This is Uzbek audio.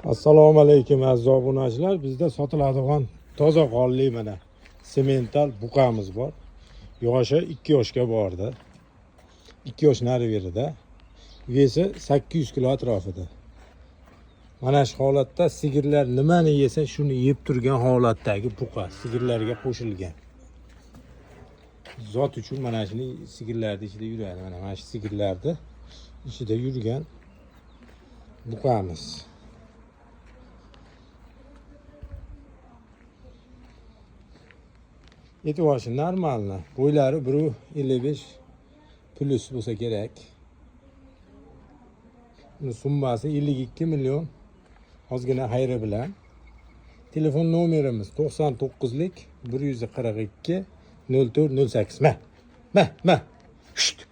Assalomu alaykum aziz obunachilar. Bizda sotiladigan toza qonli mana semental buqamiz bor. Yoshi 2 yoshga bordi. 2 yosh nariverida. Vesi 800 kg atrofida. Mana shu holatda sigirlar nimani yesa shuni yeb turgan holatdagi buqa sigirlarga qo'shilgan. Zot uchun mana shuni sigirlarning ichida yuradi. Mana shu sigirlarda ichida yurgan buqamiz. Eti başı normalna. Boyları 1.55 plus bo'lsa kerak. Bunun summasi 52 milyon. Ozgina xayri bilan. Telefon nomerimiz 99lik 142 04 08. Ma. Şşt.